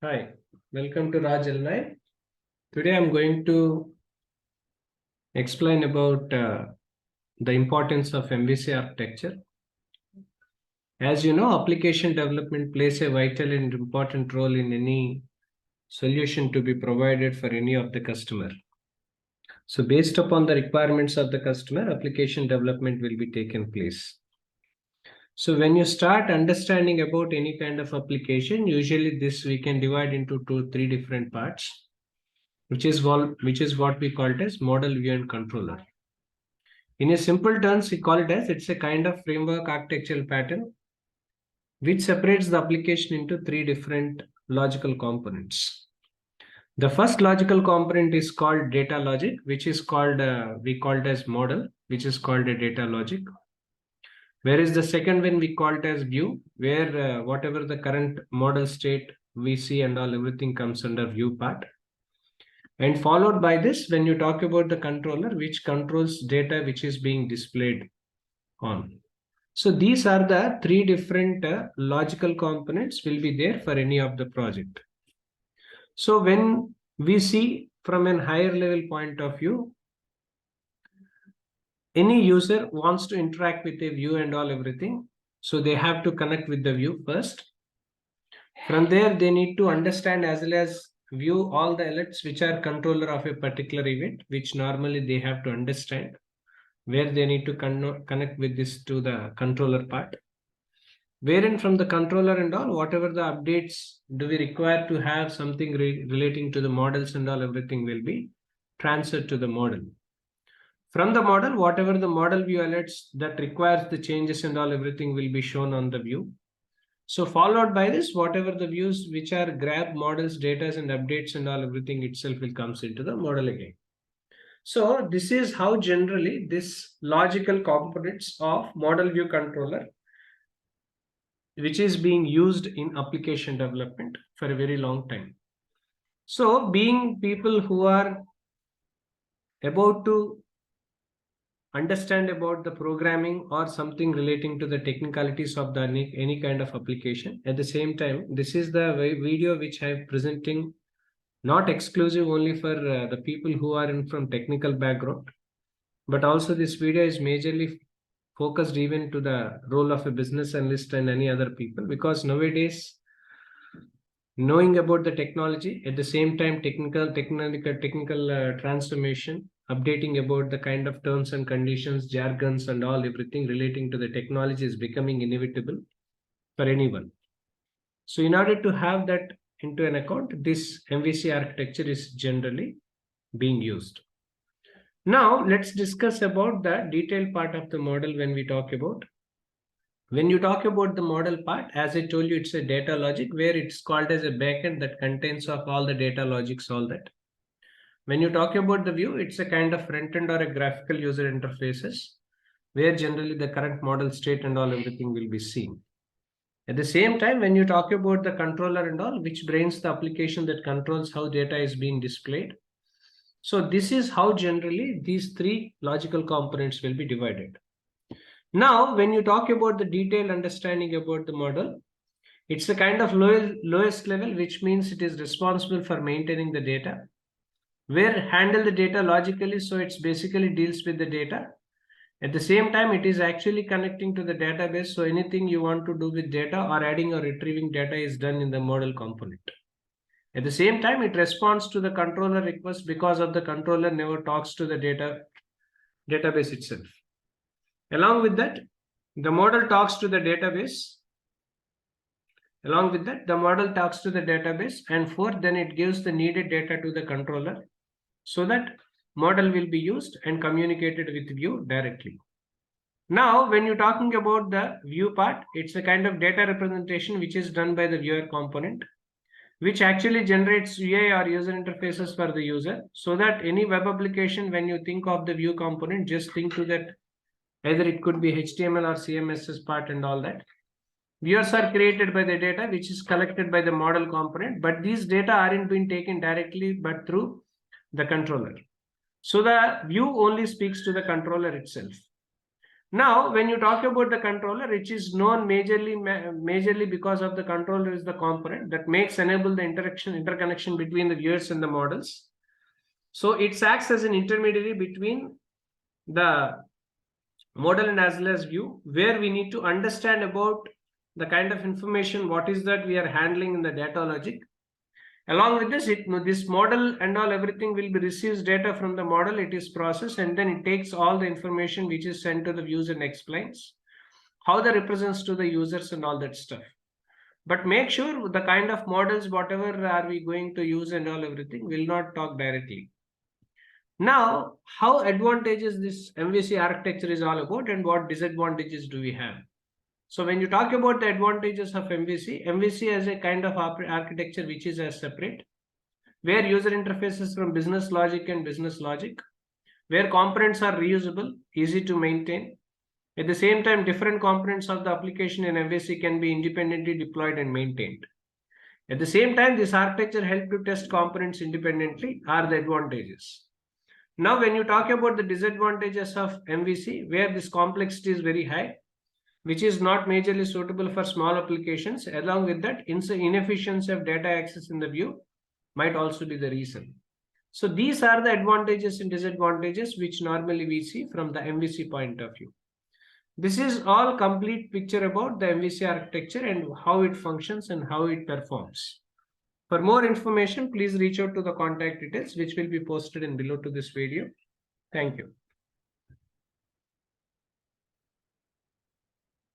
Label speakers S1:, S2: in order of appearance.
S1: Hi, welcome to Raj Alnai. Today I'm going to explain about the importance of MVC architecture. As you know, application development plays a vital and important role in any solution to be provided for any of the customer. So based upon the requirements of the customer, application development will be taken place. So when you start understanding about any kind of application, usually this we can divide into three different parts, which is what we call it as model, view, and controller. In a simple terms, we call it as it's a kind of framework architectural pattern which separates the application into three different logical components. The first logical component is called data logic, which is called we call it as model, which is called a data logic. Whereas the second one we call it as view, where whatever the current model state we see and all everything comes under view part. And followed by this, when you talk about the controller, which controls data which is being displayed on. So these are the three different logical components will be there for any of the project. So when we see from a higher level point of view, any user wants to interact with a view and all everything. So they have to connect with the view first. From there, they need to understand as well as view all the alerts which are controller of a particular event, which normally they have to understand where they need to connect with this to the controller part. Wherein from the controller and all, whatever the updates do we require to have something relating to the models and all, everything will be transferred to the model. From the model, whatever the model view alerts that requires the changes and all, everything will be shown on the view. So followed by this, whatever the views which are grab models, data and updates and all, everything itself will comes into the model again. So this is how generally this logical components of model view controller, which is being used in application development for a very long time. So being people who are about to understand about the programming or something relating to the technicalities of the any kind of application, at the same time, this is the video which I am presenting, not exclusive only for the people who are in from technical background, but also this video is majorly focused even to the role of a business analyst and any other people, because nowadays knowing about the technology, at the same time technical transformation, updating about the kind of terms and conditions, jargons and all everything relating to the technology is becoming inevitable for anyone. So in order to have that into an account, this MVC architecture is generally being used. Now let's discuss about the detailed part of the model. When you talk about the model part, as I told you, it's a data logic where it's called as a backend that contains of all the data logics, all that. When you talk about the view, it's a kind of front end or a graphical user interfaces where generally the current model state and all everything will be seen. At the same time, when you talk about the controller and all, which brains the application that controls how data is being displayed. So this is how generally these three logical components will be divided. Now, when you talk about the detailed understanding about the model, it's a kind of lowest level, which means it is responsible for maintaining the data, where handle the data logically. So it's basically deals with the data. At the same time, it is actually connecting to the database. So anything you want to do with data or adding or retrieving data is done in the model component. At the same time, it responds to the controller request because of the controller never talks to the database itself. Along with that, the model talks to the database. Along with that, the model talks to the database, and fourth, then it gives the needed data to the controller so that model will be used and communicated with view directly. Now, when you're talking about the view part, it's a kind of data representation which is done by the viewer component, which actually generates UI or user interfaces for the user, so that any web application, when you think of the view component, just think to that either it could be HTML or CMSS part and all that. Views are created by the data which is collected by the model component, but these data aren't being taken directly but through the controller. So the view only speaks to the controller itself. Now, when you talk about the controller, which is known majorly because of the controller is the component that makes enable the interconnection between the viewers and the models. So it acts as an intermediary between the model and as well as view, where we need to understand about the kind of information, what is that we are handling in the data logic. Along with this, this model and all everything will be receives data from the model, it is processed, and then it takes all the information which is sent to the views and explains how that represents to the users and all that stuff. But make sure the kind of models, whatever are we going to use and all everything, will not talk directly. Now, how advantageous this MVC architecture is all about and what disadvantages do we have? So when you talk about the advantages of MVC has a kind of architecture which is as separate, where user interfaces from business logic and business logic, where components are reusable, easy to maintain. At the same time, different components of the application in MVC can be independently deployed and maintained. At the same time, this architecture helps to test components independently are the advantages. Now, when you talk about the disadvantages of MVC, where this complexity is very high, which is not majorly suitable for small applications. Along with that, inefficiency of data access in the view might also be the reason. So these are the advantages and disadvantages which normally we see from the MVC point of view. This is all complete picture about the MVC architecture and how it functions and how it performs. For more information, please reach out to the contact details which will be posted in below to this video. Thank you.